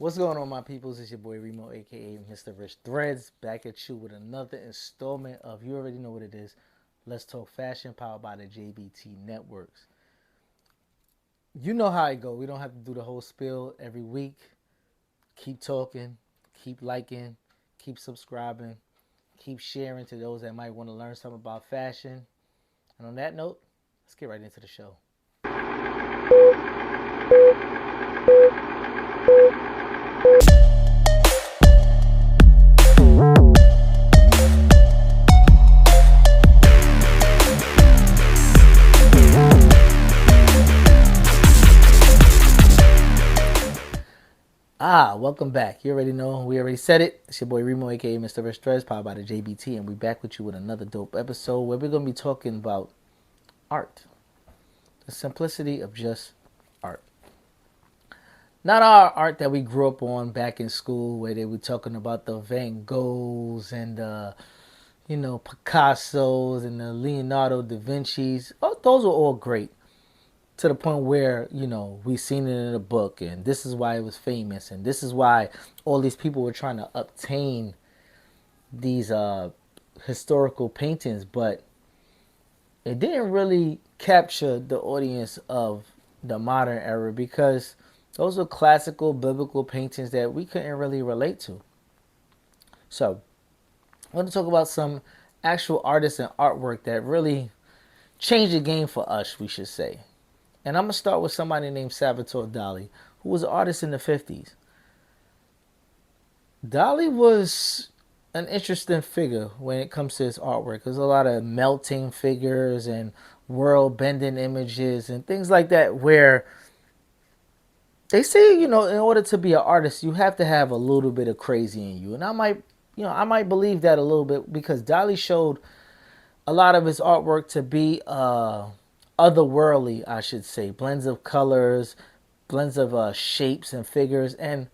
What's going on, my peoples? It's your boy Remo, aka Mr. Rich Threads, back at you with another installment of you already know what it is. Let's Talk Fashion, powered by the JBT Networks. You know how I go. We don't have to do the whole spiel every week. Keep talking, keep liking, keep subscribing, keep sharing to those that might want to learn something about fashion. And on that note, let's get right into the show. Welcome back. You already know, we already said it. It's your boy Remo, aka Mr. Rich Threads, powered by the JBT, and we back with you with another dope episode where we're going to be talking about art. The simplicity of just art. Not our art that we grew up on back in school where they were talking about the Van Goghs and the, Picassos and the Leonardo da Vinci's. Oh, those were all great. To the point where, we seen it in a book and this is why it was famous and this is why all these people were trying to obtain these historical paintings, but it didn't really capture the audience of the modern era because those were classical biblical paintings that we couldn't really relate to. So I want to talk about some actual artists and artwork that really changed the game for us, we should say. And I'm going to start with somebody named Salvatore Dali, who was an artist in the 50s. Dali was an interesting figure when it comes to his artwork. There's a lot of melting figures and world-bending images and things like that where they say, in order to be an artist, you have to have a little bit of crazy in you. And I might believe that a little bit because Dali showed a lot of his artwork to be otherworldly, I should say. Blends of colors, blends of shapes and figures. And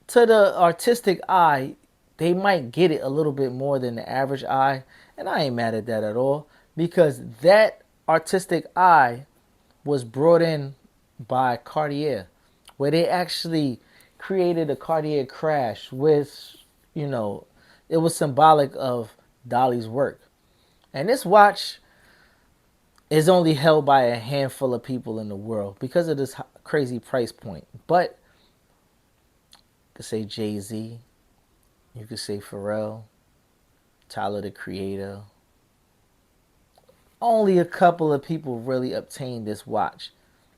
to the artistic eye, they might get it a little bit more than the average eye. And I ain't mad at that at all because that artistic eye was brought in by Cartier, where they actually created a Cartier crash with, it was symbolic of Dali's work. And this watch is only held by a handful of people in the world because of this crazy price point. But you could say Jay-Z, you could say Pharrell, Tyler the Creator. Only a couple of people really obtained this watch.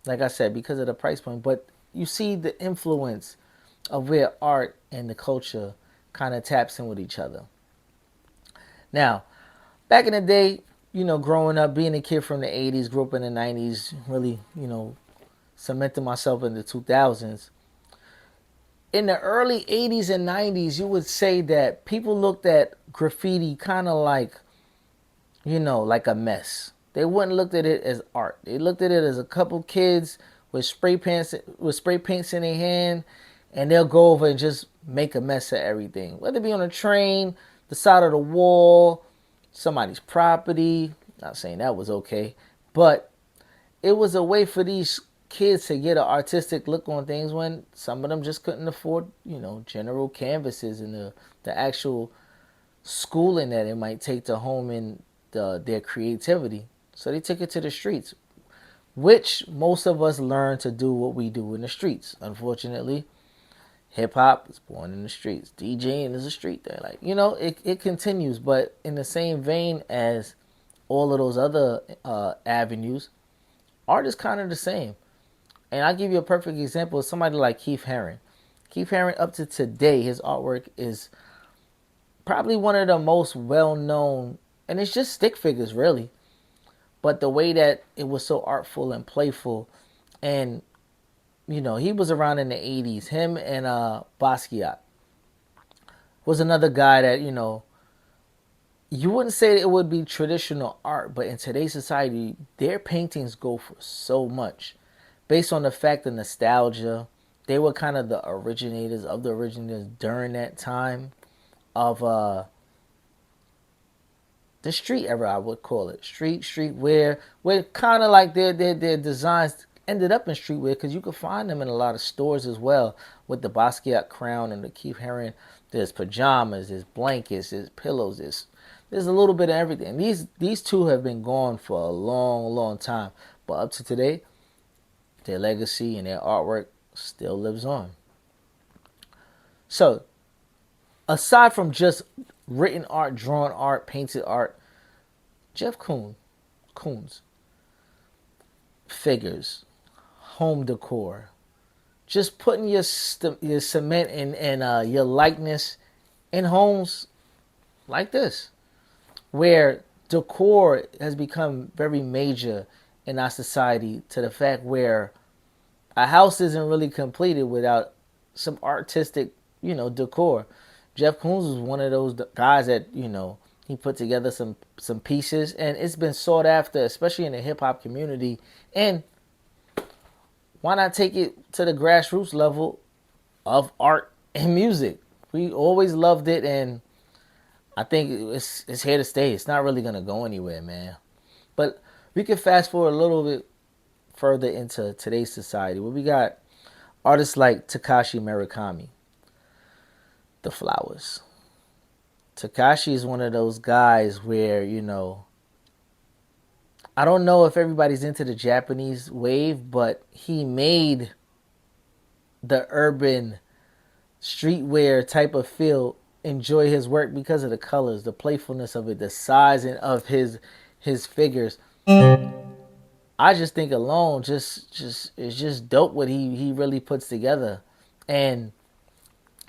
Like I said, because of the price point. But you see the influence of where art and the culture kind of taps in with each other. Now, back in the day, growing up, being a kid from the 80s, grew up in the 90s, really, cemented myself in the 2000s. In the early 80s and 90s, you would say that people looked at graffiti kind of like, like a mess. They wouldn't look at it as art. They looked at it as a couple kids with spray paints in their hand, and they'll go over and just make a mess of everything. Whether it be on a train, the side of the wall, somebody's property. Not saying that was okay, but it was a way for these kids to get an artistic look on things when some of them just couldn't afford, general canvases and the actual schooling that it might take to home in their creativity. So they took it to the streets, which most of us learn to do what we do in the streets. Unfortunately, hip hop is born in the streets. DJing is a street thing. It continues, but in the same vein as all of those other avenues, art is kind of the same. And I'll give you a perfect example of somebody like Keith Haring. Keith Haring, up to today, his artwork is probably one of the most well-known, and it's just stick figures, really. But the way that it was so artful and playful, and he was around in the 80s. Him and Basquiat was another guy that, you wouldn't say it would be traditional art, but in today's society, their paintings go for so much. Based on the fact of nostalgia, they were kind of the originators of the originators during that time of the street era, I would call it. Streetwear, where kind of like their designs ended up in streetwear because you could find them in a lot of stores as well with the Basquiat crown and the Keith Haring. There's pajamas, there's blankets, there's pillows, there's a little bit of everything. These two have been gone for a long, long time, but up to today, their legacy and their artwork still lives on. So, aside from just written art, drawn art, painted art, Jeff Koons figures, home decor, just putting your cement and your likeness in homes like this, where decor has become very major in our society to the fact where a house isn't really completed without some artistic, decor. Jeff Koons was one of those guys that, he put together some pieces, and it's been sought after, especially in the hip hop community. And why not take it to the grassroots level of art and music? We always loved it, and I think it's here to stay. It's not really gonna go anywhere, man. But we can fast forward a little bit further into today's society, where we got artists like Takashi Murakami, The Flowers. Takashi is one of those guys where, I don't know if everybody's into the Japanese wave, but he made the urban streetwear type of feel enjoy his work because of the colors, the playfulness of it, the sizing of his figures. I just think alone it's just dope what he really puts together. And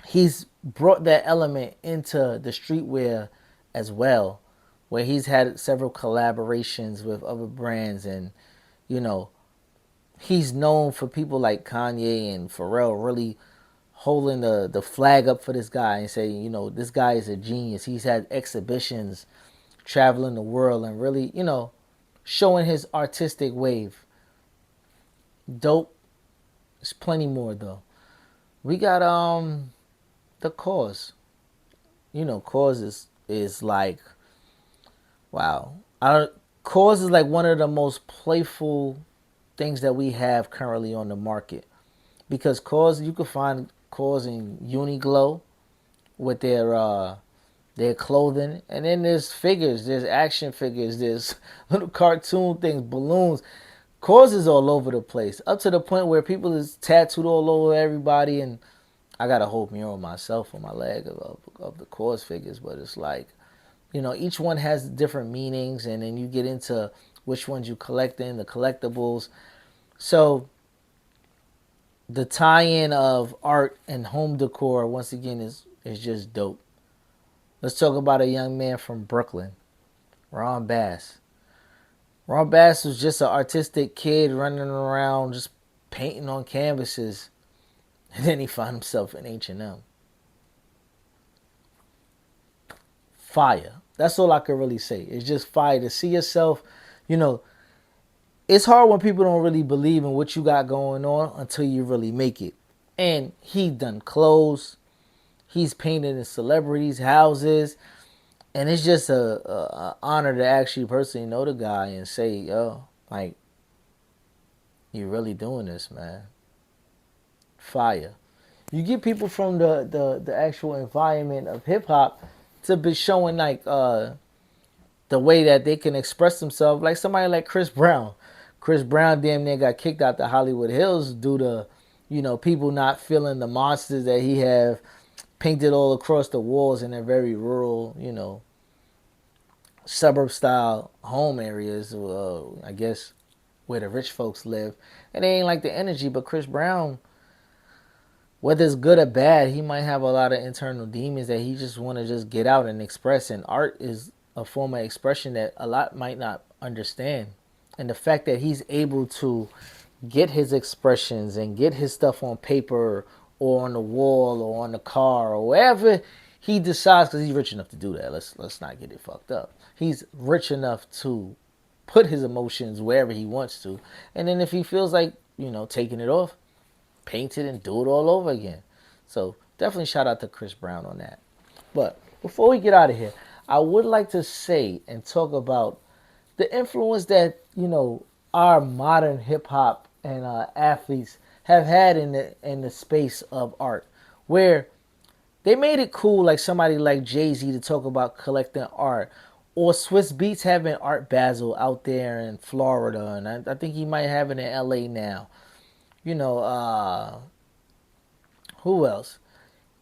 he's brought that element into the streetwear as well, where he's had several collaborations with other brands, and he's known for people like Kanye and Pharrell really holding the flag up for this guy and saying, this guy is a genius. He's had exhibitions traveling the world and really, showing his artistic wave. Dope. There's plenty more though. We got the Cause. Cause is like, wow. Cause is like one of the most playful things that we have currently on the market, because Cause, you can find Cause in Uniqlo with their clothing, and then there's figures, there's action figures, there's little cartoon things, balloons. Cause is all over the place, up to the point where people is tattooed all over everybody, and I got a whole mural myself on my leg of the Cause figures, but it's like, each one has different meanings, and then you get into which ones you collect in, the collectibles. So the tie-in of art and home decor, once again, is just dope. Let's talk about a young man from Brooklyn, Ron Bass. Ron Bass was just an artistic kid running around just painting on canvases, and then he found himself in H&M. Fire. That's all I can really say. It's just fire to see yourself. It's hard when people don't really believe in what you got going on until you really make it. And he done clothes. He's painted in celebrities' houses. And it's just a honor to actually personally know the guy and say, yo, like, you really doing this, man. Fire. You get people from the actual environment of hip hop to be showing like the way that they can express themselves, like somebody like Chris Brown. Chris Brown damn near got kicked out the Hollywood Hills due to people not feeling the monsters that he have painted all across the walls in a very rural, suburb style home areas, I guess where the rich folks live. And they ain't like the energy, but Chris Brown, whether it's good or bad, he might have a lot of internal demons that he just want to just get out and express. And art is a form of expression that a lot might not understand. And the fact that he's able to get his expressions and get his stuff on paper or on the wall or on the car or wherever he decides, because he's rich enough to do that. Let's not get it fucked up. He's rich enough to put his emotions wherever he wants to. And then if he feels like, taking it off, paint it and do it all over again. So definitely shout out to Chris Brown on that. But before we get out of here, I would like to say and talk about the influence that, our modern hip hop and athletes have had in the space of art, where they made it cool, like somebody like Jay-Z to talk about collecting art, or Swiss Beats having Art Basel out there in Florida, and I think he might have it in LA now. You know, who else?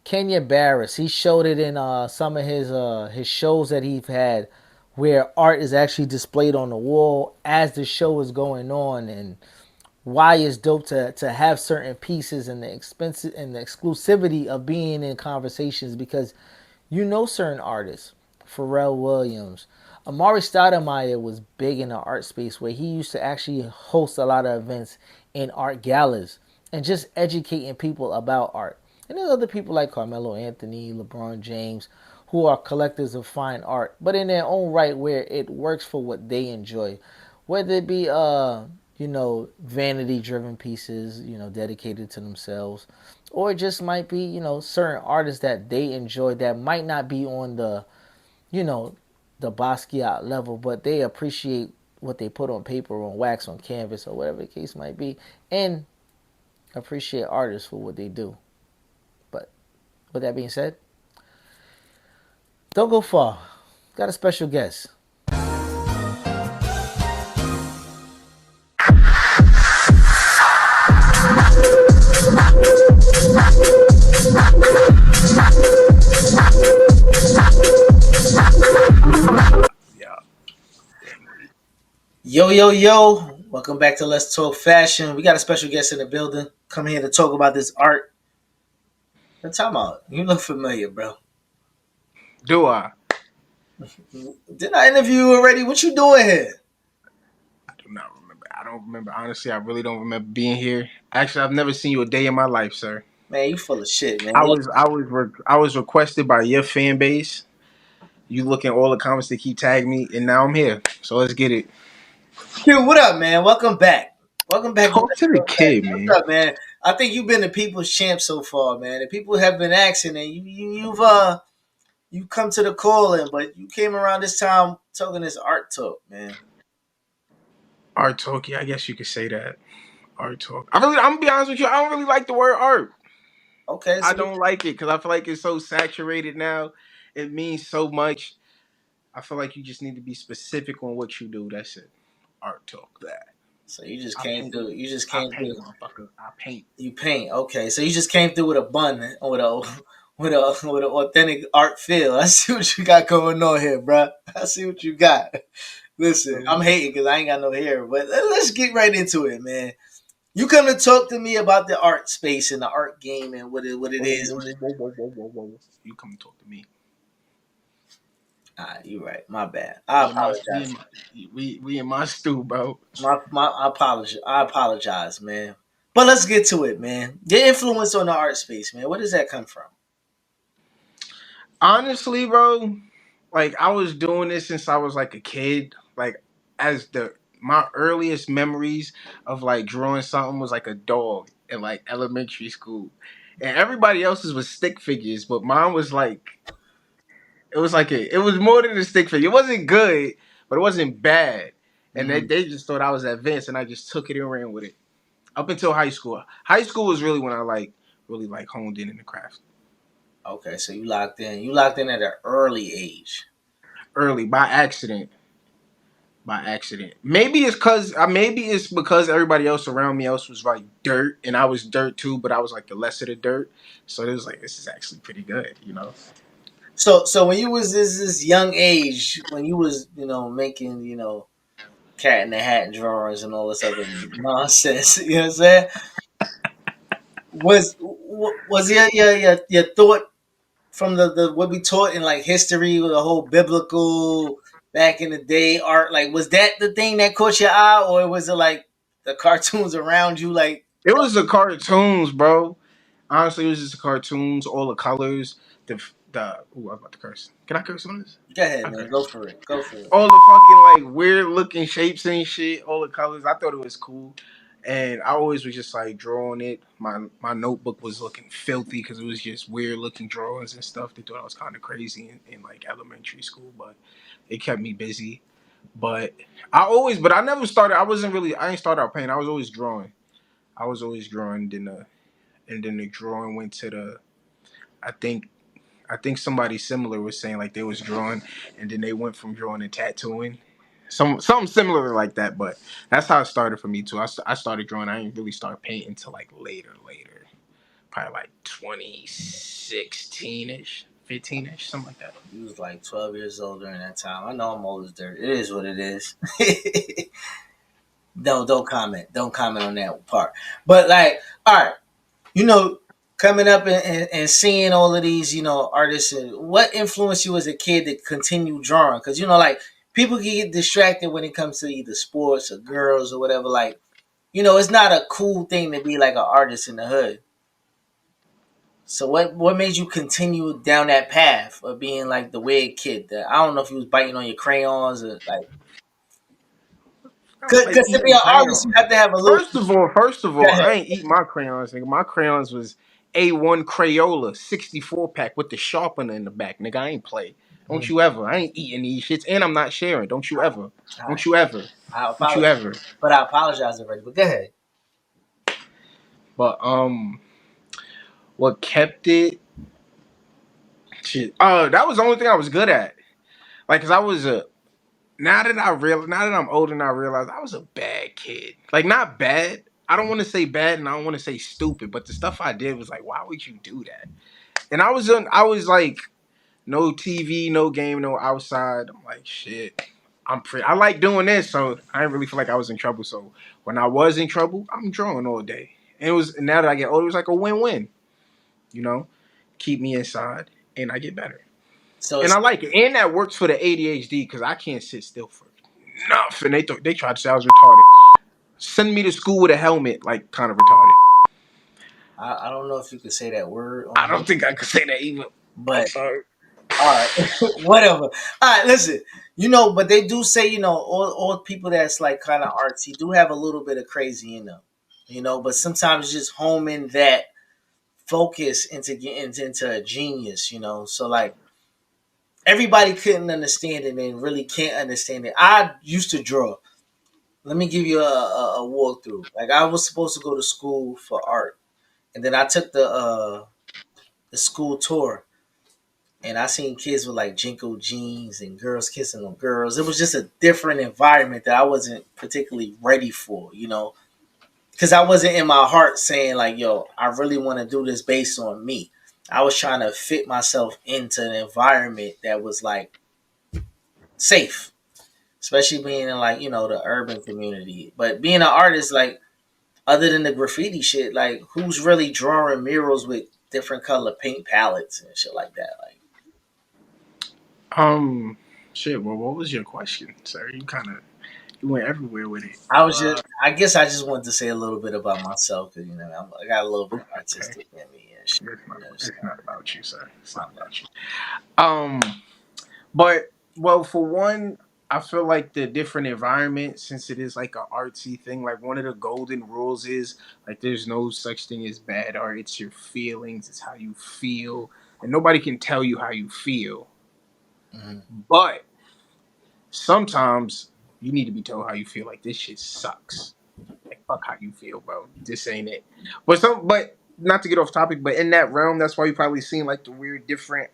Kenya Barris. He showed it in some of his shows that he's had, where art is actually displayed on the wall as the show is going on, and why it's dope to have certain pieces and the expensive and the exclusivity of being in conversations, because you know certain artists, Pharrell Williams, Amari Stoudemire was big in the art space where he used to actually host a lot of events in art galas and just educating people about art. And there's other people like Carmelo Anthony, LeBron James, who are collectors of fine art, but in their own right where it works for what they enjoy. Whether it be vanity driven pieces, dedicated to themselves, or it just might be, certain artists that they enjoy that might not be on you know, the Basquiat level, but they appreciate what they put on paper, on wax, on canvas, or whatever the case might be, and appreciate artists for what they do. But with that being said, don't go far. Got a special guest. Yeah. Yo, yo, yo. Welcome back to Let's Talk Fashion. We got a special guest in the building. Come here to talk about this art. What time out? You look familiar, bro. Do I? Didn't I interview you already? What you doing here? I do not remember. I don't remember. Honestly, I really don't remember being here. Actually, I've never seen you a day in my life, sir. Man, you full of shit, man. I was requested by your fan base. You look at all the comments that keep tagging me, and now I'm here. So let's get it. Q, what up, man? Welcome back. Welcome back to Talk Let's to the Talk Fashion. kid, What's man. up, man? I think you've been the people's champ so far, man. The people have been asking, and you come to the calling, but you came around this time talking this art talk, man. Art talk. Yeah, I guess you could say that. Art talk. I'm gonna be honest with you. I don't really like the word art. Okay, I so don't like it because I feel like it's so saturated now. It means so much. I feel like you just need to be specific on what you do. That's it. Art talk. That. you just I came paint. through. You just I came paint, through. motherfucker. I paint. You paint, okay? So you just came through with a bun, with a with an authentic art feel. I see what you got going on here, bro. I see what you got. Listen, I'm hating because I ain't got no hair, but let's get right into it, man. You come to talk to me about the art space and the art game and what it Whoa, is. whoa, whoa, whoa, whoa, whoa, whoa, whoa. You come and talk to me. Ah, you're right. My bad. I apologize. We in my stew, bro. I apologize. I apologize, man. But let's get to it, man. Your influence on the art space, man. Where does that come from? Honestly, bro, like I was doing this since I was like a kid. Like as the my earliest memories of like drawing something was like a dog in like elementary school. And everybody else's was stick figures, but mine was like it was more than a stick figure. It wasn't good, but it wasn't bad. And Mm, they just thought I was advanced and I just took it and ran with it. Up until high school. High school was really when I like really like honed in the craft. okay, so you locked in. You locked in at an early age. Early by accident. By accident. Maybe it's because everybody else around me else was like dirt and I was dirt too, but I was like the less of the dirt. So it was like this is actually pretty good, you know. So when you was this young age, when you was making cat in the hat drawings and all this other nonsense, you know what I'm saying? Was your thought from the what we taught in like history with the whole biblical back in the day art, like was that the thing that caught your eye, or was it like the cartoons around you, like It was the cartoons, bro. Honestly, it was just the cartoons, all the colors, the ooh, I'm about to curse. Can I curse on this? go ahead, I man, go curse. for it, go for it. All the fucking like weird looking shapes and shit, all the colors. I thought it was cool, and I always was just like drawing it. My notebook was looking filthy because it was just weird looking drawings and stuff. They thought I was kind of crazy in like elementary school, but it kept me busy. But I never started. I ain't started out painting. I was always drawing. I was always drawing. And then the drawing went to the. I think I think somebody similar was saying like they was drawing, and then they went from drawing to tattooing. Something similar like that, but that's how it started for me too. I started drawing. I didn't really start painting until like later, probably like 2016 ish, 15 ish, something like that. You was like 12 years old during that time. I know I'm old as dirt. It is what it is. Don't comment. Don't comment on that part. But like, all right, you know, coming up and seeing all of these, artists, and what influenced you as a kid to continue drawing? Because like people can get distracted when it comes to either sports or girls or whatever. Like, it's not a cool thing to be like an artist in the hood. So what made you continue down that path of being like the weird kid? That I don't know if you was biting on your crayons or like. I was like Because to be eating an artist, you crayons. have to have a little. First of all, Go ahead. I ain't eat my crayons, nigga. My crayons was A1 Crayola 64 pack with the sharpener in the back, nigga. I ain't play. Don't Mm. you ever. I ain't eating these shits, and I'm not sharing. Don't you ever. All right. Don't you ever. I Don't you apologize, ever. but I apologize already. But go ahead. But what kept it? Shit. That was the only thing I was good at. Like, cause I was a. Now that I'm older, and I realize I was a bad kid. Like, not bad. I don't want to say bad, and I don't want to say stupid. But the stuff I did was like, why would you do that? And I was like, no TV, no game, no outside. I'm like, shit. I like doing this, so I didn't really feel like I was in trouble. So when I was in trouble, I'm drawing all day. And it was now that I get older, it was like a win-win. You know, keep me inside, and I get better. So And it's I like it, and that works for the ADHD because I can't sit still for nothing. They tried to say I was retarded. Send me to school with a helmet, like kind of retarded. I don't know if you could say that word I on here, don't think I could say that either. I'm but sorry. all right, whatever. All right, listen. But they do say all people that's like kind of artsy do have a little bit of crazy in them. But sometimes just homing that focus into getting into a genius. So like everybody couldn't understand it and really can't understand it. I used to draw. Let me give you a walkthrough. Like I was supposed to go to school for art, and then I took the school tour, and I seen kids with like Jinko jeans and girls kissing on girls. It was just a different environment that I wasn't particularly ready for, because I wasn't in my heart saying like, "Yo, I really want to do this based on me." I was trying to fit myself into an environment that was like safe, especially being in like the urban community. But being an artist, like other than the graffiti shit, like who's really drawing murals with different color paint palettes and shit like that? Like Um, shit. Well, what was your question, sir? You went everywhere with it. I was just, I guess I just wanted to say a little bit about myself because I got a little bit of Okay. artistic in me and shit. So, It's not about you, sir. It's my not bad. about you. Um, but well, for one, I feel like the different environment, since it is like a artsy thing, like one of the golden rules is like there's no such thing as bad art. It's your feelings. It's how you feel, and nobody can tell you how you feel. Mhm. But sometimes you need to be told how you feel. Like this shit sucks. Like fuck how you feel, bro. This ain't it. But not to get off topic, but in that realm, that's why you probably seen like the weird different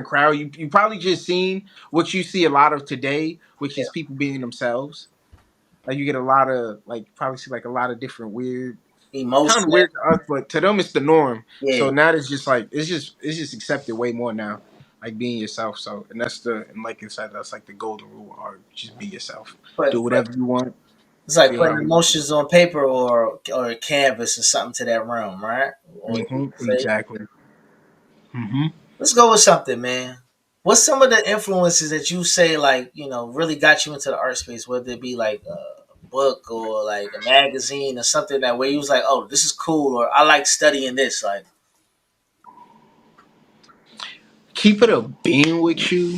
crowd. You probably just seen what you see a lot of today, which Yeah, is people being themselves. Like you get a lot of like probably see like a lot of different weird, kind emotion. of weird to us, but to them it's the norm. Yeah, So now it's just like it's just accepted way more now. Like being yourself. So and like I said, that's like the golden rule of art. Just be yourself. Do but whatever you want. it's like Feel putting how you emotions on paper or a canvas or something to that realm, right? Or you want. say, Exactly. Hmm. let's go with something, man. What's some of the influences that you say like really got you into the art space? Whether it be like a book or like a magazine or something that where you was like, oh, this is cool, or I like studying this. Like, Keep it a being with you.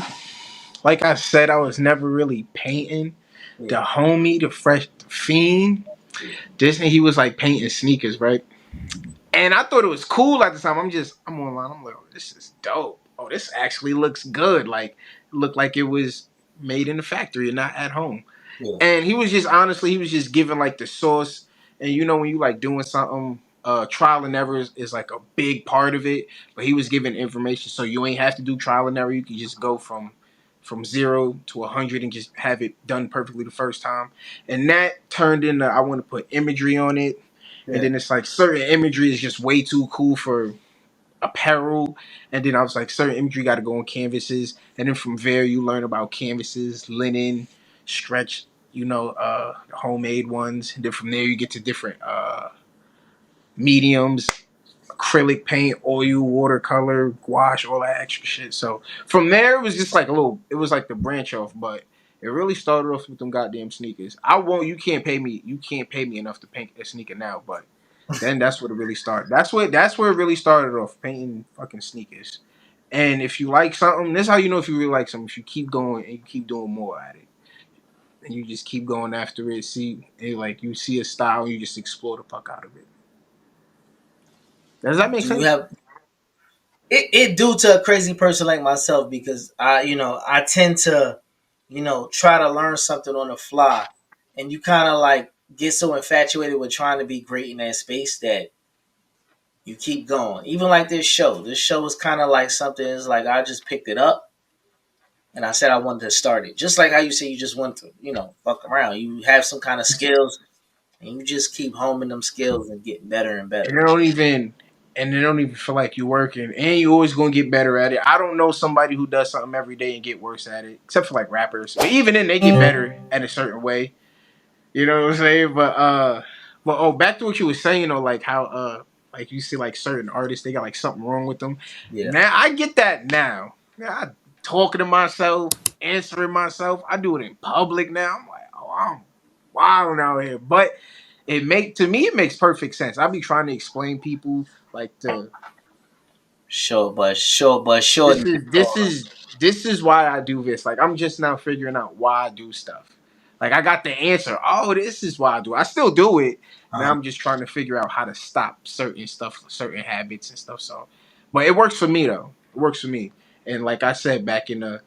Like I said, I was never really painting. The yeah, homie, the fresh fiend, yeah, Disney, he was like painting sneakers, right? And I thought it was cool at the time. I'm online. I'm like, oh, this is dope. Oh, this actually looks good. Like, it looked like it was made in the factory and not at home. yeah. And he was just honestly, he was just giving like the sauce And you know when you like doing something, trial and error is like a big part of it. But he was giving information, so you ain't have to do trial and error. You can just go from 0 to 100 and just have it done perfectly the first time. And that turned into I want to put imagery on it. And Yeah. then it's like certain imagery is just way too cool for apparel. And then I was like, certain imagery got to go on canvases. And then from there, you learn about canvases, linen, stretch, homemade ones. And then from there, you get to different mediums, acrylic paint, oil, watercolor, gouache, all that extra shit. So from there, it was just like it was like the branch off, but it really started off with them goddamn sneakers. You can't pay me enough to paint a sneaker now, but then that's what it really started. That's where it really started off, painting fucking sneakers. And if you like something, this is how you know if you really like something. If you keep going and you keep doing more at it, and you just keep going after it, like you see a style, and you just explore the fuck out of it. Does that make Do you sense? have it due to a crazy person like myself because I tend to, try to learn something on the fly, and you kind of like get so infatuated with trying to be great in that space that you keep going. Even like this show. This show is kind of like something. It's like I just picked it up and I said I wanted to start it. Just like how you say you just want to, fuck around. You have some kind of skills and you just keep homing them skills and getting better and and better. they don't even and they don't even feel like you're working, and you always gonna get better at it. I don't know somebody who does something every day and get worse at it, except for like rappers. But even then, they get better at a certain way. You know what I'm saying? But back to what you were saying though, like how like you see like certain artists, they got like something wrong with them. Yeah. Now I get that now. Yeah, I talking to myself, answering myself. I do it in public now. I'm like, oh, I'm wilding out here. But it makes perfect sense. I be trying to explain people like the Sure, this is this is this is why I do this. Like I'm just now figuring out why I do stuff. Like I got the answer. Oh, this is why I do it. I still do it. Now I'm just trying to figure out how to stop certain stuff, certain habits and stuff. So, but it works for me though. It works for me. And like I said, back in the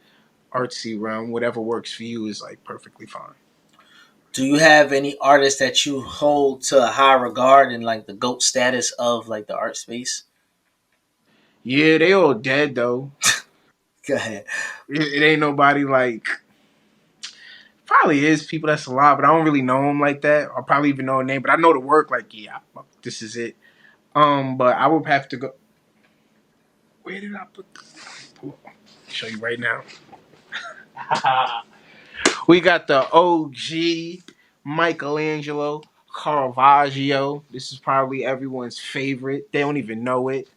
artsy realm, whatever works for you is like perfectly fine. Do you have any artists that you hold to a high regard and like the GOAT status of like the art space? Yeah, they all dead though. Go ahead. It ain't nobody like probably is people that's alive, but I don't really know them like that. I probably even know a name, but I know the work. Like, yeah, this is it. But I would have to go. Where did I put? I'll show you right now. We got the OG Michelangelo Caravaggio. This is probably everyone's favorite. They don't even know it.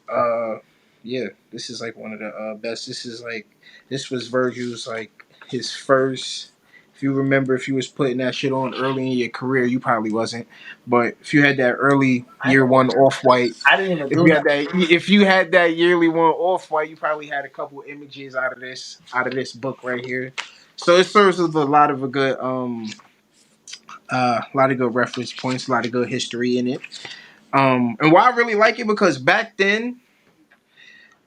Uh, yeah, this is like one of the best. This was Virgil's like his first. If you remember, if you was putting that shit on early in your career, you probably wasn't. But if you had that early I year know. one off white, I didn't even do that. if you had that yearly one off white, you probably had a couple images out of this book right here. So it serves as a lot of good reference points, a lot of good history in it. And why I really like it because back then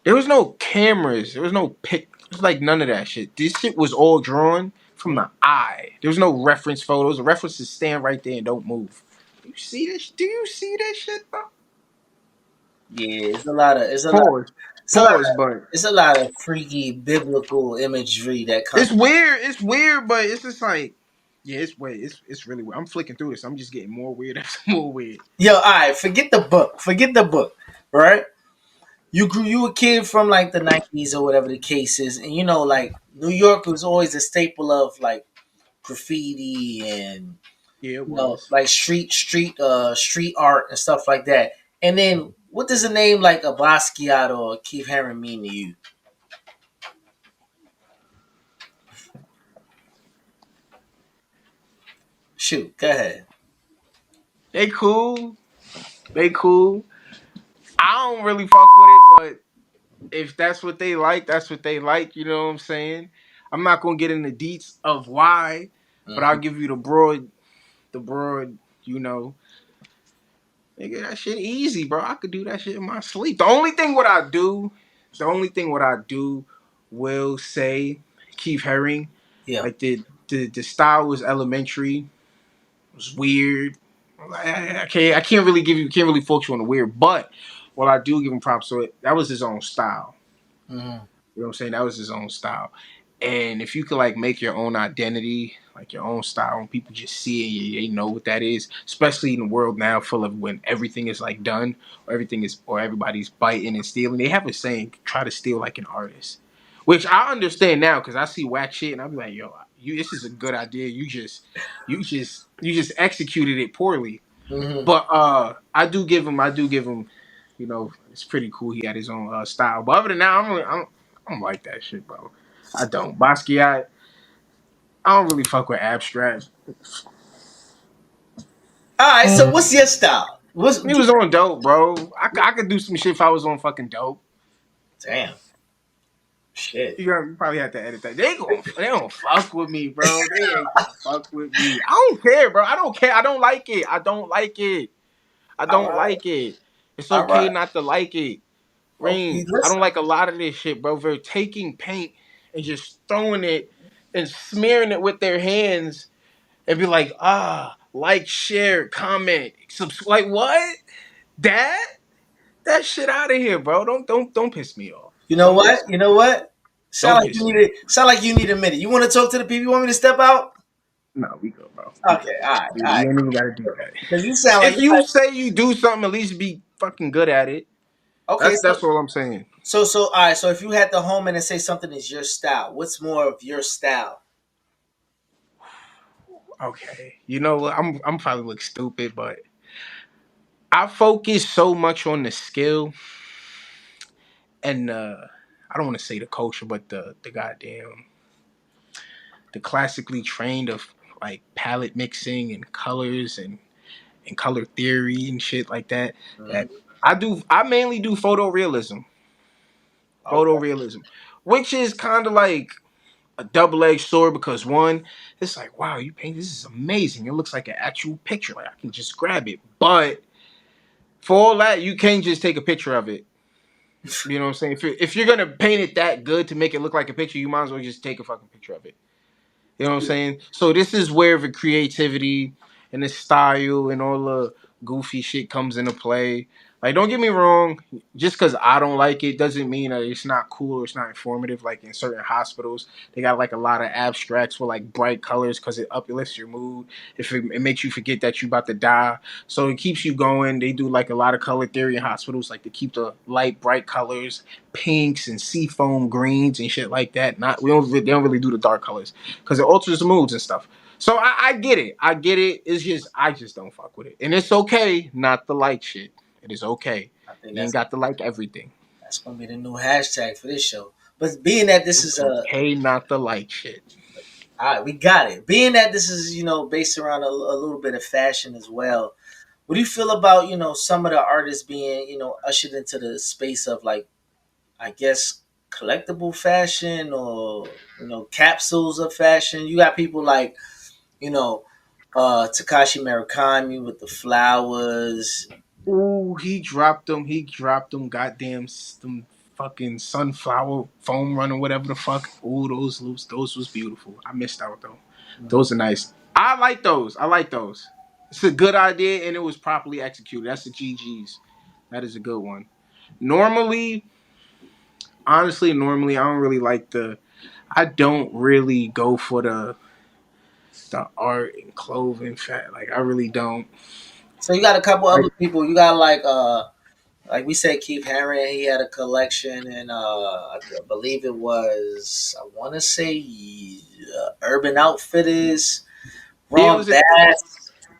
there was no cameras. There was no pic. It was like none of that shit. This shit was all drawn from the eye. There was no reference photos. The references stand right there and don't move. You see this? Do you see this shit, bro? Yeah, it's a lot of Pause. it's a lot Pause. of But it's a lot of freaky biblical imagery that comes. it's weird. It's weird, but it's just like, yeah, it's weird. It's really weird. I'm flicking through this. I'm just getting more weird after more weird. Yo, all right, forget the book. Forget the book. Right? You a kid from like the 90s or whatever the case is, and like New York was always a staple of like graffiti and Yeah, it was. like street art and stuff like that. And then what does a name like a Basquiat or Keith Haring mean to you? Shoot, go ahead. They cool. They cool. I don't really fuck with it, but if that's what they like, that's what they like. You know what I'm saying? I'm not gonna get into deets of why, but I'll Mhm. give you the broad. You know, nigga, that shit easy, bro. I could do that shit in my sleep. The only thing what I do will say, Keith Haring, Yeah. like the style was elementary, was weird. can't really focus you on the weird, but what I do give him props to it, that was his own style. Mm-hmm. You know what I'm saying? That was his own style. And if you could like make your own identity, like your own style, and people just see it, they know what that is. Especially in the world now, full of when everything is like done, or everything is, or everybody's biting and stealing. They have a saying, "Try to steal like an artist," which I understand now because I see whack shit and I'm like, "Yo, you, this is a good idea. You just executed it poorly." Mm-hmm. But I do give him, you know, it's pretty cool. He had his own style. But other than that, I don't like that shit, bro. I don't. I don't really fuck with abstract. All right. So what's your style? What's He was on dope, bro. I could do some shit if I was on fucking dope. damn shit. You probably have to edit that. They don't fuck with me, bro. They ain't gonna fuck with me. I don't care, bro. I don't care. I don't like it. I don't like it. I All don't right. like it. It's All okay right. not to like it. Okay. Rain, I Listen. don't like a lot of this shit, bro. They're taking paint and just throwing it and smearing it with their hands and be like, like, share, comment, subscribe. Like what? That? That shit out of here, bro. Don't piss me off. You know Don't piss what? me. You know what? Sound Don't like piss you me. need it. Sound like you need a minute. You want to talk to the people? You want me to step out? No, we go, bro. We Okay. go. All right. We All right. ain't even gotta do that. Because you sound like If you say you do something, at least be fucking good at it. okay. That's all I'm saying. All right. So if you had to home in and say something is your style, what's more of your style? Okay. You know what? I'm probably look stupid, but I focus so much on the skill and I don't want to say the culture, but the goddamn the classically trained of like palette mixing and colors and color theory and shit like that. That Mhm. I mainly do Okay. photorealism, which is kind of like a double-edged sword because one, it's like wow, you paint this is amazing. It looks like an actual picture. Like I can just grab it, but for all that, you can't just take a picture of it. You know what I'm saying? If you're gonna paint it that good to make it look like a picture, you might as well just take a fucking picture of it. You know what I'm saying? So this is where the creativity and the style and all the goofy shit comes into play. Like, don't get me wrong. Just because I don't like it doesn't mean that it's not cool or it's not informative. Like in certain hospitals, they got like a lot of abstracts with like bright colors because it uplifts your mood. If it makes you forget that you about to die, so it keeps you going. They do like a lot of color theory in hospitals, like to keep the light, bright colors, pinks and seafoam greens and shit like that. Not they don't really do the dark colors because it alters the moods and stuff. So I get it. I get it. It's just I just don't fuck with it, and it's okay not to like shit. It is okay. I think You ain't got to like everything. that's gonna be the new hashtag for this show. But being that this is It's a okay not to like shit. all right, we got it. Being that this is based around a little bit of fashion as well. What do you feel about some of the artists being ushered into the space of like I guess collectible fashion or capsules of fashion? You got people like you know Takashi Murakami with the flowers. Ooh, he dropped them. He dropped them. Goddamn, some fucking sunflower foam run or whatever the fuck. Ooh, those was beautiful. I missed out though. Those are nice. I like those. I like those. It's a good idea and it was properly executed. That's the GG's. That is a good one. Normally, honestly, I don't really like the. I don't really go for the art and clothing fat. Like I really don't. So you got a couple Like other people. You got like we said, Keith Haring. He had a collection, and I believe it was I want to say Urban Outfitters. yeah, Ron Bass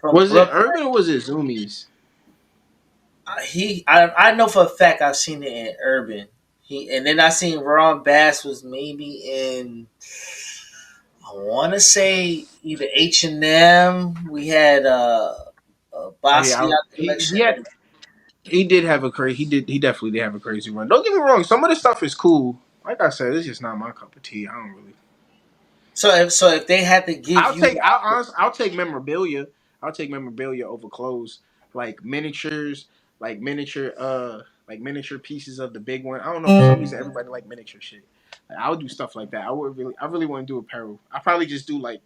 from was it Brooklyn. urban or was it Zoomies? I know for a fact I've seen it in Urban. And then I seen Ron Bass was maybe in I want to say either H&M. We had a Oh yeah, Basquiat collection. he did have a crazy he definitely did have a crazy run. Don't get me wrong, some of the stuff is cool. Like I said, it's just not my cup of tea. I don't really. So if they had to give you I'll take memorabilia. I'll take memorabilia over clothes, like miniatures, like miniature pieces of the big one. I don't know for some reason everybody like miniature shit. Like, I would do stuff like that. I really want to do apparel. I probably just do like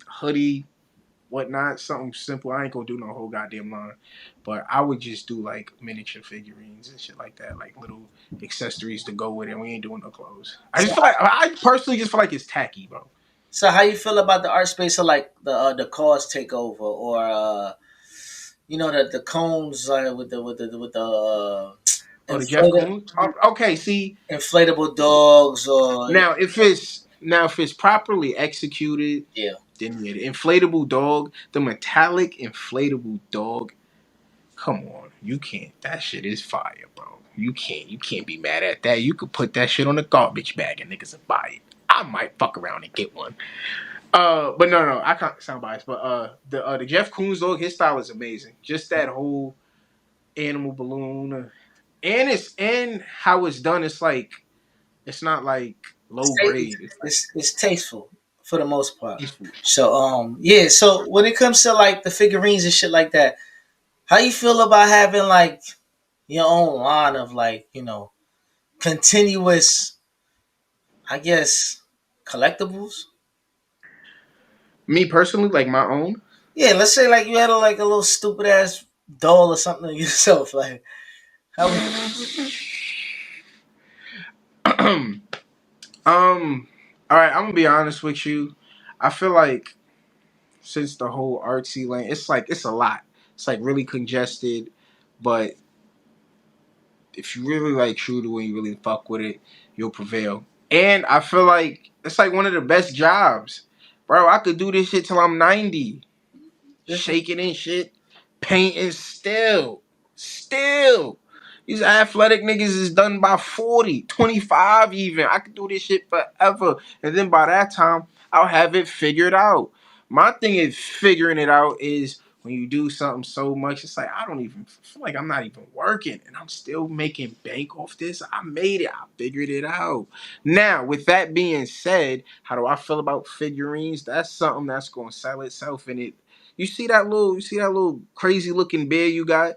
hoodie, whatnot, something simple. I ain't gonna do no whole goddamn line, but I would just do like miniature figurines and shit like that, like little accessories to go with it. We ain't doing no clothes. I So, just feel like I personally just feel like it's tacky, bro. so how you feel about the art space of like the cars takeover or the cones with the Oh, the Jeff inflatable Koons. Okay, see inflatable dogs or now if it's properly executed, yeah. then yeah, the inflatable dog, the metallic inflatable dog. Come on, you can't. That shit is fire, bro. You can't be mad at that. You could put that shit on a garbage bag and niggas will buy it. I might fuck around and get one. But no, I can't sound biased. But the Jeff Koons dog, his style is amazing. Just that whole animal balloon, and how it's done. It's like it's not like low grade. It's like It's tasteful for the most part. peaceful. So yeah. So when it comes to like the figurines and shit like that, how you feel about having like your own line of like continuous, I guess, collectibles? Me personally, like my own. Yeah, let's say like you had a little stupid ass doll or something yourself. Like how would All right, I'm gonna be honest with you. I feel like since the whole artsy lane, it's like it's a lot. It's like really congested, but if you really like true to and you really fuck with it, you'll prevail. And I feel like it's like one of the best jobs, bro. I could do this shit till I'm 90, this shaking and shit, painting still. These athletic niggas is done by 40, 25 even. I could do this shit forever. And then by that time, I'll have it figured out. My thing is figuring it out is when you do something so much, it's like I don't even feel like I'm not even working and I'm still making bank off this. I made it. I figured it out. Now, with that being said, how do I feel about figurines? That's something that's gonna sell itself in it. You see that little crazy looking bear you got?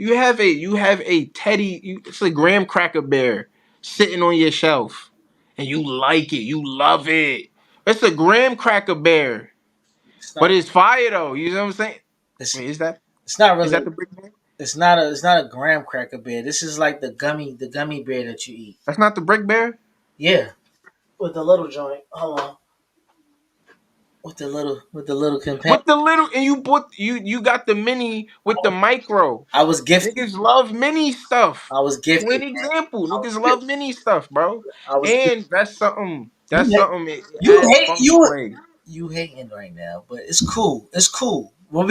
You have a teddy. It's a graham cracker bear sitting on your shelf, and you like it. You love it. It's a graham cracker bear, it's but not it's fire though. You know what I'm saying? it's, Wait, is that it's not is that really the brick bear? it's not a graham cracker bear. This is like the gummy bear that you eat. That's not the brick bear. Yeah, with the little joint. Hold on, with the little companion. With the little, and you got the mini with the micro. I was gifted. Niggas love mini stuff. I was Plain gifted, man. example, I was niggas gifted. love mini stuff, bro. I was And gifted. that's something. You That's hate something. It you adds hate funk you sway. you hating right now, but it's cool. It's cool. Well,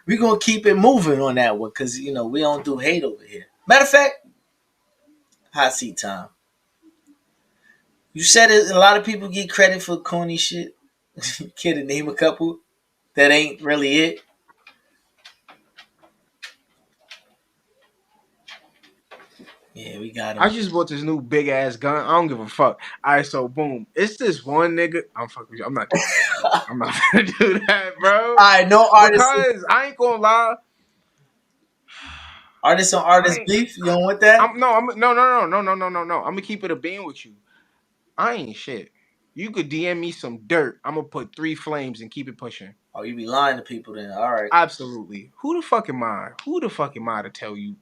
we gonna keep it moving on that one because we don't do hate over here. Matter of fact, hot seat time. You said it. A lot of people get credit for corny shit. Can you name a couple that ain't really it? Yeah, we got I him. just bought this new big ass gun. I don't give a fuck. All right, so boom, it's this one nigga. I'm fucking. I'm not doing that, bro. I'm not gonna do that, bro. All right, no artists, Because I ain't gonna lie. artists on I artist ain't. beef. You don't want that? I'm no. I'm no. No. No. No. No. No. No. No. I'm gonna keep it a bean with you. I ain't shit. You could DM me some dirt. I'm gonna put 3 flames and keep it pushing. Oh, you be lying to people then. All right. Absolutely. Who the fuck am I? Who the fuck am I to tell you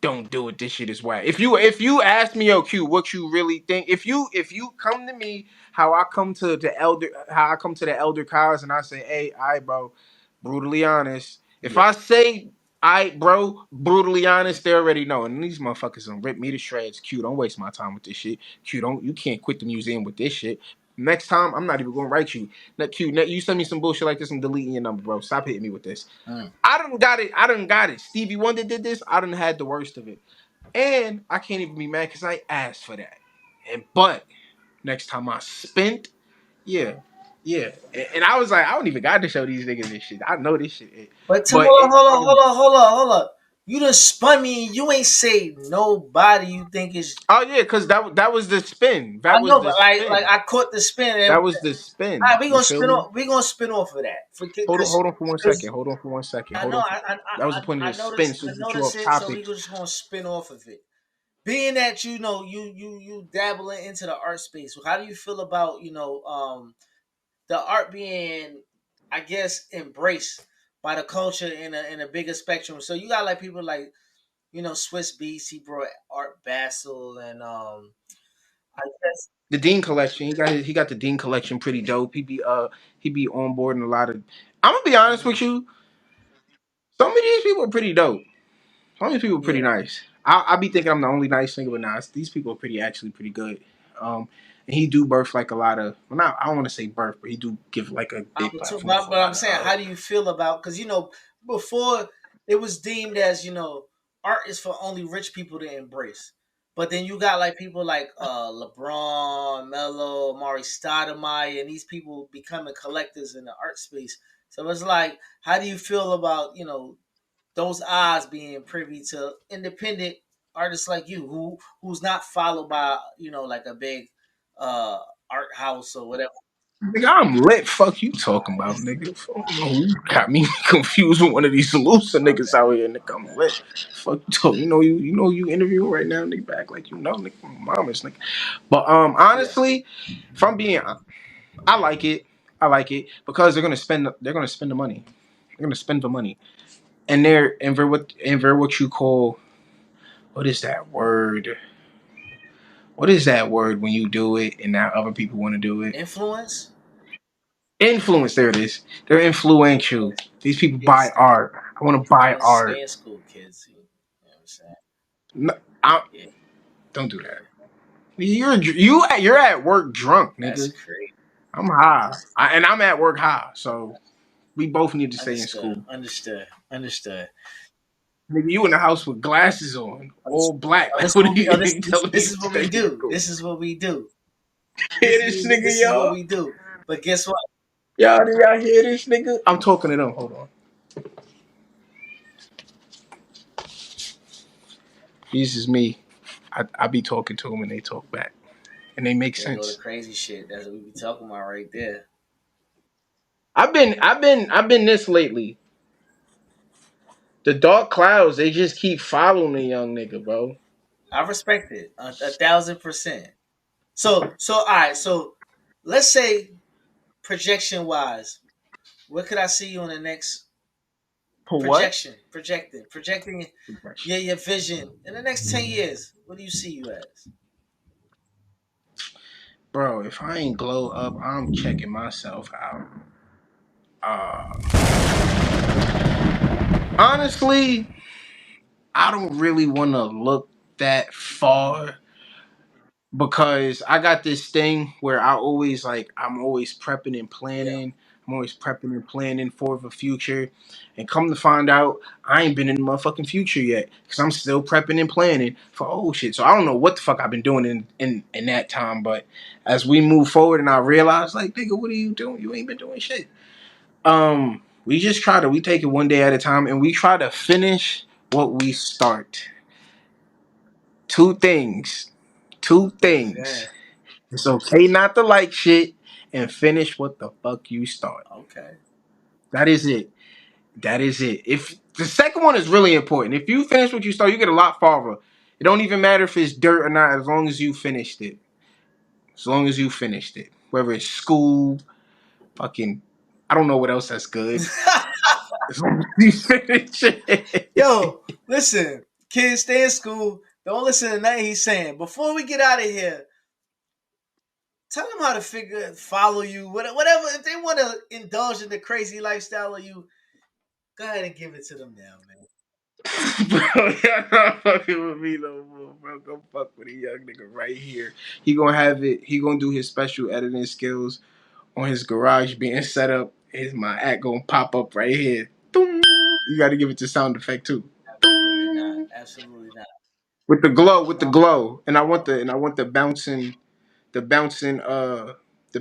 don't do it? This shit is whack. If you ask me, yo, Q, what you really think? If you come to me how I come to the elder cars and I say, hey, I bro, brutally honest. If Yeah. I say I bro, brutally honest, they already know. And these motherfuckers gonna rip me to shreds. Q, don't waste my time with this shit. Q, don't you can't quit the museum with this shit. Next time, I'm not even gonna write you. You send me some bullshit like this, I'm deleting your number, bro. Stop hitting me with this. Mm. I done got it. I done got it. Stevie Wonder did this. I done had the worst of it. And I can't even be mad because I asked for that. But next time I spent, yeah, yeah. And I was like, I don't even got to show these niggas this shit. I know this shit. But But hold on, hold on, hold on, hold on. You done spun me. You ain't say nobody. You think is oh yeah, because that was the spin. I That was know, the but like spin. I caught the spin. And That all was the spin. right, we You gonna feel spin me? off. We gonna spin off of that. Hold on, Because hold on for one second. Hold on for one second. I Hold know on. That was the point of I the spin. noticed So I get you noticed off it. So we topic. just gonna spin off of it. Being that you dabbling into the art space. How do you feel about the art being I guess, embraced by the culture in a bigger spectrum. So you got like people like Swiss Beats. He brought Art Basel and I guess The Dean collection, he got the Dean collection pretty dope. He be on board in a lot of. I'm gonna be honest with mhm, you. Some of these people are pretty dope. Some of these people are pretty yeah. nice. I be thinking I'm the only nice nigga, but nah, these people are actually pretty good. Um, and he do birth like a lot of. Well, not I don't want to say birth, but he do give like a big Opportunity, platform for a but I'm lot saying, of. how do you feel about? Because before it was deemed as art is for only rich people to embrace. But then you got like people like LeBron, Melo, Mari Stoudemire, and these people becoming collectors in the art space. So it's like, how do you feel about those eyes being privy to independent artists like you, who's not followed by like a big uh art house or whatever? Nigga, I'm lit. Fuck you talking about, nigga. Fuck, you got me confused with one of these looser niggas Okay. out here, nigga. I'm lit. Fuck you talking. You know you interviewing right now, nigga. Back like nigga. My mama's nigga. But Yeah. honestly, if I'm being, I like it. I like it because they're gonna spend the money. They're gonna spend the money, and they're what you call, what is that word? What is that word when you do it and now other people want to do it? Influence. Influence. There it is. They're influential. These people Kids buy art. I want to buy stay art. in school, kids. You know what I'm saying? No, I, Yeah, don't do that. yeah. You're at work drunk, That's nigga. crazy. I'm high, and I'm at work high. So we both need to stay in Understood. school. Understood. Understood. Nigga, you in the house with glasses on, Oh, all black. this Like, is what are what we. you, Oh, you this telling me this to is what stay we in do. school? This is what we do. Hear this nigga, This is what y'all? we do. But guess what? Y'all, do y'all hear this nigga? I'm talking to them. Hold on. This is me. I be talking to them and they talk back. And they make There go the sense. crazy shit. That's what we be talking about right there. I've been this lately. The dark clouds, they just keep following the young nigga, bro. I respect it 1,000%. So all right. So let's say projection wise, where could I see you in the next For what? projecting your vision in the next 10 years? What do you see you as? Bro, if I ain't glow up, I'm checking myself out. Uh Honestly, I don't really wanna look that far because I got this thing where I'm always prepping and Yeah. planning. I'm always prepping and planning for the future. And come to find out, I ain't been in the motherfucking future yet. Cause I'm still prepping and planning for old shit. So I don't know what the fuck I've been doing in that time. But as we move forward and I realize, like, nigga, what are you doing? You ain't been doing shit. We take it one day at a time and we try to finish what we start. Two things. Two Yeah. things. It's okay not to like shit and finish what the fuck you start. Okay. That is it. That is it. If the second one is really important. If you finish what you start, you get a lot farther. It don't even matter if it's dirt or not, as long as you finished it. As long as you finished it. Whether it's school, fucking I don't know what else that's good. As long as you finish it. Yo, listen, kids, stay in school. Don't listen to nothing he's saying. Before we get out of here, tell them how to follow you, whatever. If they want to indulge in the crazy lifestyle of you, go ahead and give it to them now, man. Bro, y'all not fucking with me no more, bro. Go fuck with a young nigga right here. He gonna have it. He gonna do his special editing skills on his garage being set up. Is my act gonna pop up right here? Doom. You got to give it the sound effect too. Absolutely not. Doom. Absolutely not. With the glow, and I want the bouncing, the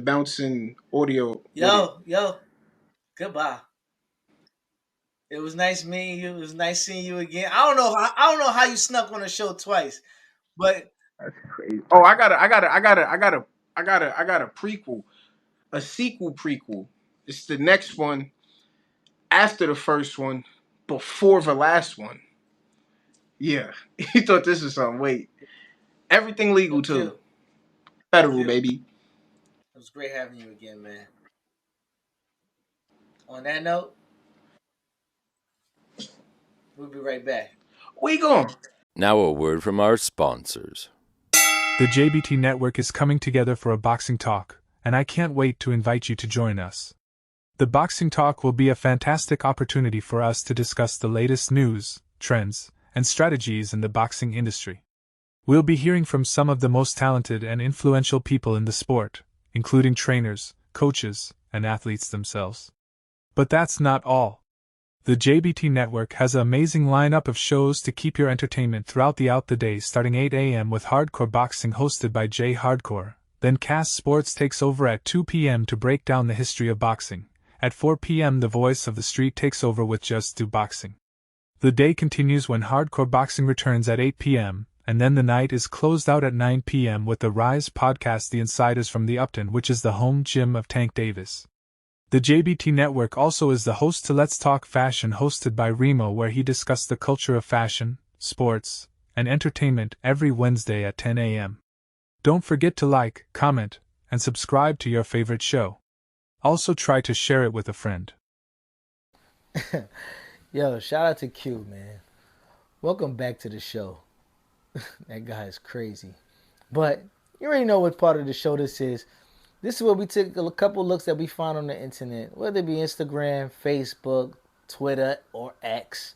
bouncing audio with it. Yo, goodbye. It was nice meeting you. It was nice seeing you again. I don't know how you snuck on the show twice, but That's crazy. Oh, I got a prequel, a sequel prequel. It's the next one after the first one, before the last one. Yeah, he thought this was something. Wait, everything yo, legal too. Q, Federal, Q. baby. It was great having you again, man. On that note, we'll be right back. We going. Now a word from our sponsors. The JBT Network is coming together for a boxing talk, and I can't wait to invite you to join us. The boxing talk will be a fantastic opportunity for us to discuss the latest news, trends, and strategies in the boxing industry. We'll be hearing from some of the most talented and influential people in the sport, including trainers, coaches, and athletes themselves. But that's not all. The JBT Network has an amazing lineup of shows to keep your entertainment throughout the day, starting 8 a.m. with Hardcore Boxing hosted by Jay Hardcore. Then Cast Sports takes over at 2 p.m. to break down the history of boxing. At 4 p.m. the Voice of the Street takes over with Just Do Boxing. The day continues when Hardcore Boxing returns at 8 p.m., and then the night is closed out at 9 p.m. with the Rise podcast The Insiders from the Upton, which is the home gym of Tank Davis. The JBT Network also is the host to Let's Talk Fashion, hosted by Remo, where he discussed the culture of fashion, sports, and entertainment every Wednesday at 10 a.m. Don't forget to like, comment, and subscribe to your favorite show. Also try to share it with a friend. Yo, shout out to Q, man. Welcome back to the show. That guy is crazy. But you already know what part of the show this is. This is where we take a couple looks that we find on the internet, whether it be Instagram, Facebook, Twitter, or X,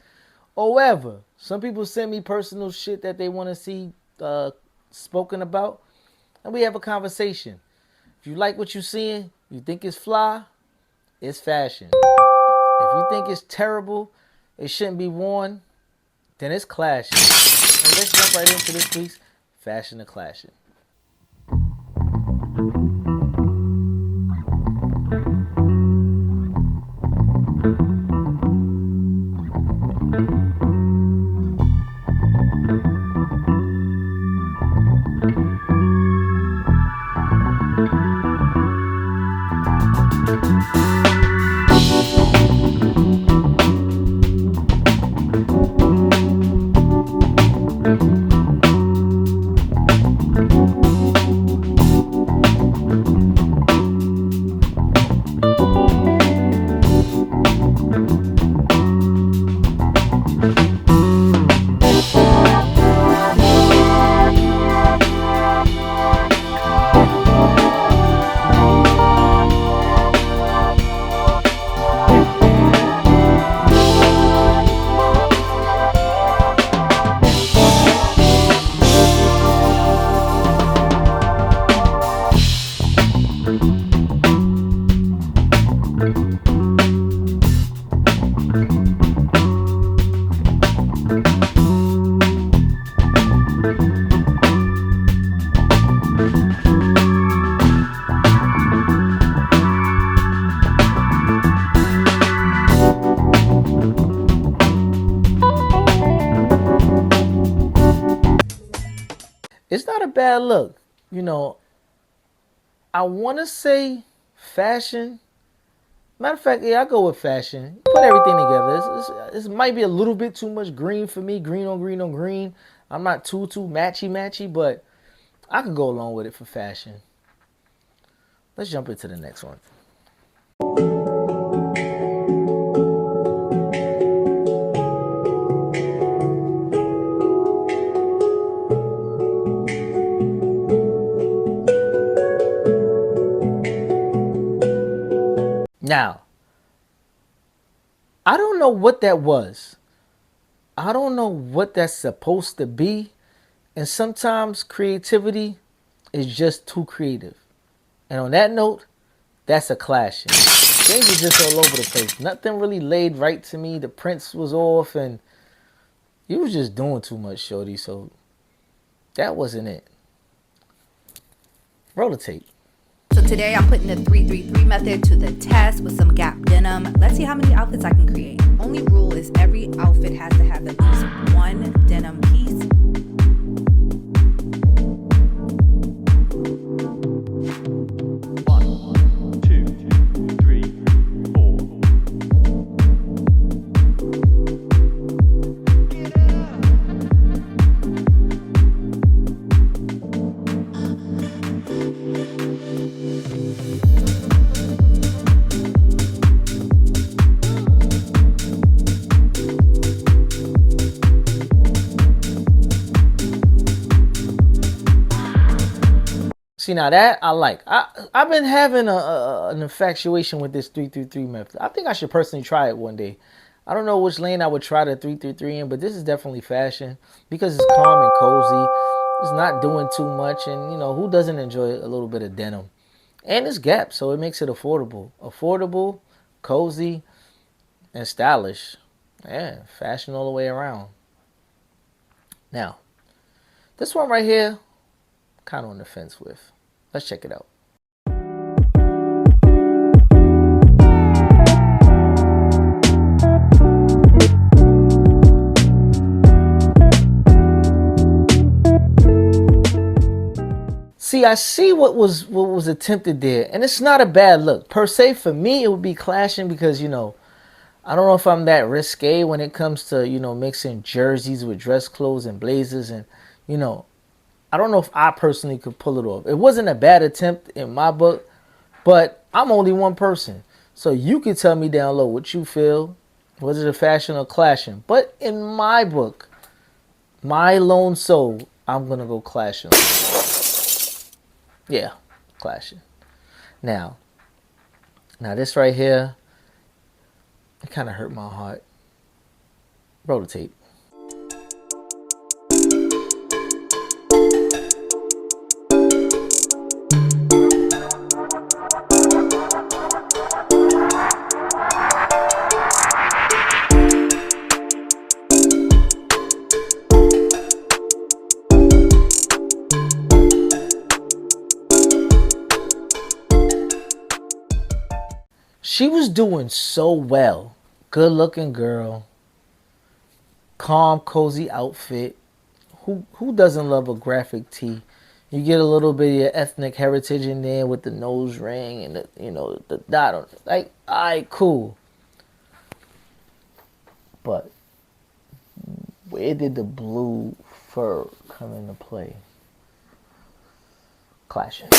or wherever. Some people send me personal shit that they want to see spoken about, and we have a conversation. If you like what you're seeing, you think it's fly, it's fashion. If you think it's terrible, it shouldn't be worn, then it's clashing. And let's jump right into this week's Fashion or Clashing. It's not a bad look. You know, I want to say fashion. Matter of fact, yeah, I go with fashion. Put everything together. This might be a little bit too much green for me. Green on green on green. I'm not too matchy, but I could go along with it for fashion. Let's jump into the next one. Now, I don't know what that was. I don't know what that's supposed to be. And sometimes creativity is just too creative. And on that note, that's a clashing. Things are just all over the place. Nothing really laid right to me. The prints was off and you was just doing too much, shorty. So that wasn't it. Roll the tape. So today I'm putting the 3-3-3 method to the test with some Gap denim. Let's see how many outfits I can create. Only rule is every outfit has to have at least one denim piece. See, now that I like. I've been having an infatuation with this 333 method. I think I should personally try it one day. I don't know which lane I would try the 333 in, but this is definitely fashion because it's calm and cozy. It's not doing too much, and who doesn't enjoy a little bit of denim? And it's Gap, so it makes it affordable, cozy, and stylish. Yeah, fashion all the way around. Now, this one right here, kind of on the fence with. Let's check it out. See, I see what was attempted there, and it's not a bad look per se. For me, it would be clashing because I don't know if I'm that risque when it comes to mixing jerseys with dress clothes and blazers, and I don't know if I personally could pull it off. It wasn't a bad attempt in my book, but I'm only one person, so you can tell me down low what you feel. Was it a fashion or clashing? But in my book, my lone soul, I'm gonna go clashing. Yeah, clashing. Now this right here, it kind of hurt my heart. Roll the tape. She was doing so well. Good looking girl. Calm, cozy outfit. Who doesn't love a graphic tee? You get a little bit of your ethnic heritage in there with the nose ring and the dot on it. Like, alright, cool. But where did the blue fur come into play? Clashing.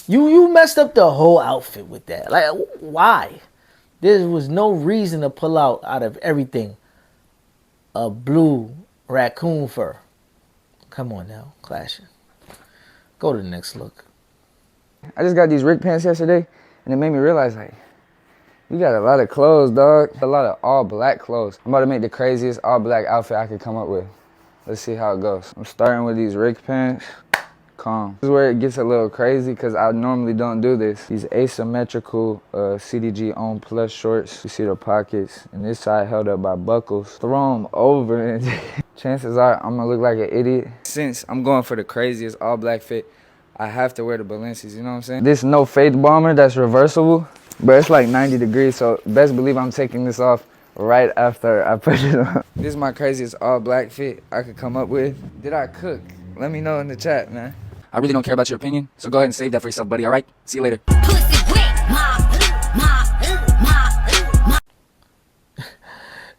You messed up the whole outfit with that. Like, why? There was no reason to pull out of everything a blue raccoon fur. Come on now, clashing. Go to the next look. I just got these Rick pants yesterday, and it made me realize, like, you got a lot of clothes, dog. A lot of all black clothes. I'm about to make the craziest all black outfit I could come up with. Let's see how it goes. I'm starting with these Rick pants. Calm. This is where it gets a little crazy because I normally don't do this. These asymmetrical CDG on plus shorts. You see the pockets, and this side held up by buckles. Throw them over, and chances are I'm gonna look like an idiot. Since I'm going for the craziest all black fit, I have to wear the Balenci's, you know what I'm saying? This no faith bomber that's reversible, but it's like 90 degrees, so best believe I'm taking this off right after I put it on. This is my craziest all black fit I could come up with. Did I cook? Let me know in the chat, man. I really don't care about your opinion, so go ahead and save that for yourself, buddy, all right? See you later.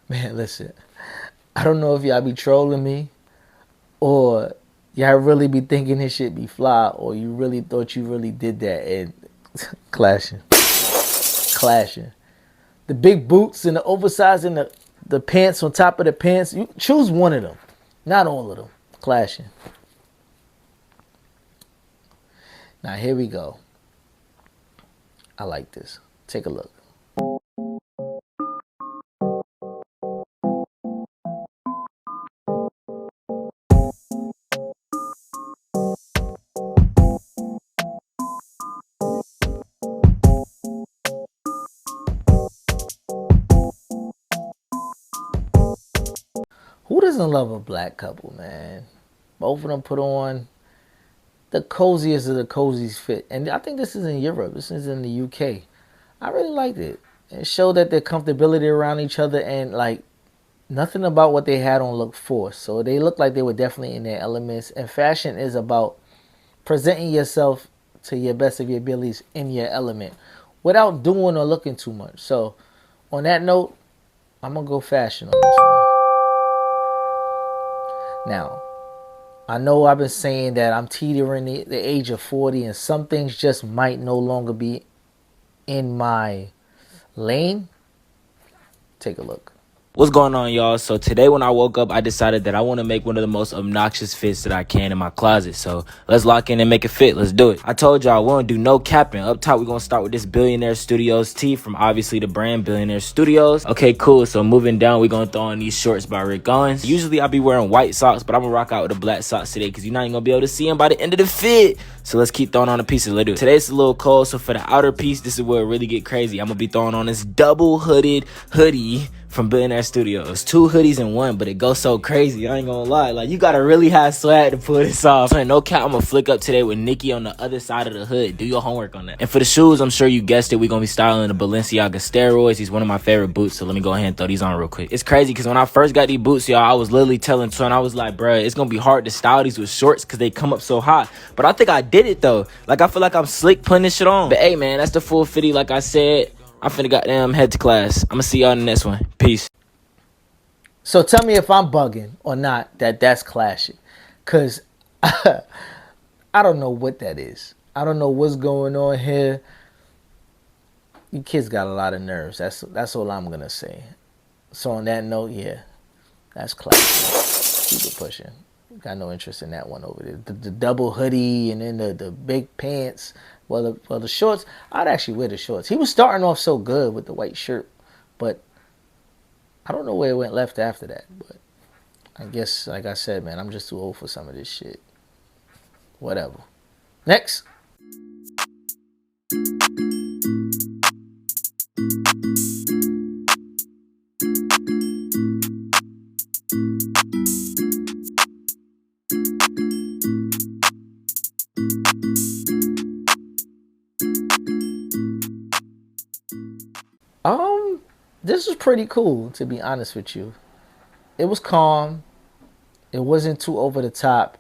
Man, listen. I don't know if y'all be trolling me or y'all really be thinking this shit be fly or you really thought you really did that and clashing. The big boots and the oversized and the pants on top of the pants. You choose one of them. Not all of them. Clashing. Now here we go. I like this. Take a look. Who doesn't love a black couple, man? Both of them put on the coziest of the coziest fit. And I think this is in Europe. This is in the UK. I really liked it. It showed that their comfortability around each other and like nothing about what they had on looked forced. So they looked like they were definitely in their elements. And fashion is about presenting yourself to your best of your abilities in your element without doing or looking too much. So on that note, I'm going to go fashion on this one. Now, I know I've been saying that I'm teetering the age of 40 and some things just might no longer be in my lane. Take a look. What's going on, y'all? So today when I woke up, I decided that I want to make one of the most obnoxious fits that I can in my closet. So let's lock in and make it fit. Let's do it. I told y'all we won't do no capping. Up top, we're going to start with this Billionaire Studios tee from obviously the brand Billionaire Studios. Okay, cool. So moving down, we're going to throw on these shorts by Rick Owens. Usually I be wearing white socks, but I'm going to rock out with the black socks today because you're not even going to be able to see them by the end of the fit. So let's keep throwing on the pieces. Let's do it. Today's a little cold, so for the outer piece, this is where it really get crazy. I'm going to be throwing on this double hooded hoodie from Billionaire Studios. 2 hoodies in one, but it goes so crazy. I ain't gonna lie. Like, you gotta really have swag to pull this off. So, no cap, I'm gonna flick up today with Nikki on the other side of the hood. Do your homework on that. And for the shoes, I'm sure you guessed it, we're gonna be styling the Balenciaga Steroids. He's one of my favorite boots, so let me go ahead and throw these on real quick. It's crazy, because when I first got these boots, y'all, I was literally telling Twin, I was like, bruh, it's gonna be hard to style these with shorts, because they come up so high. But I think I did it, though. Like, I feel like I'm slick putting this shit on. But, hey, man, that's the full fitty, like I said. I'm finna goddamn head to class. I'm gonna see y'all in the next one. Peace. So tell me if I'm bugging or not that's clashing. Because I don't know what that is. I don't know what's going on here. You kids got a lot of nerves. That's all I'm going to say. So on that note, yeah, that's clashing. Keep it pushing. Got no interest in that one over there. The double hoodie and then the big pants. Well, the shorts, I'd actually wear the shorts. He was starting off so good with the white shirt, but I don't know where it went left after that, but I guess, like I said, man, I'm just too old for some of this shit. Whatever. Next. This was pretty cool, to be honest with you. It was calm. It wasn't too over the top.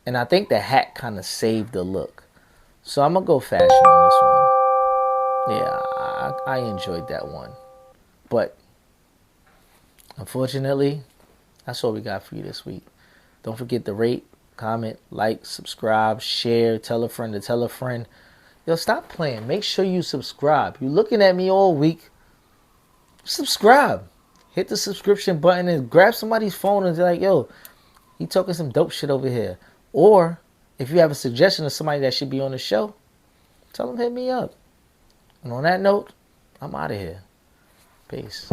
And I think the hat kind of saved the look. So I'm going to go fashion on this one. Yeah, I enjoyed that one. But unfortunately, that's all we got for you this week. Don't forget to rate, comment, like, subscribe, share, tell a friend to tell a friend. Yo, stop playing. Make sure you subscribe. You're looking at me all week. Subscribe. Hit the subscription button and grab somebody's phone and be like, yo, he talking some dope shit over here. Or if you have a suggestion of somebody that should be on the show, tell them hit me up. And on that note, I'm out of here. Peace.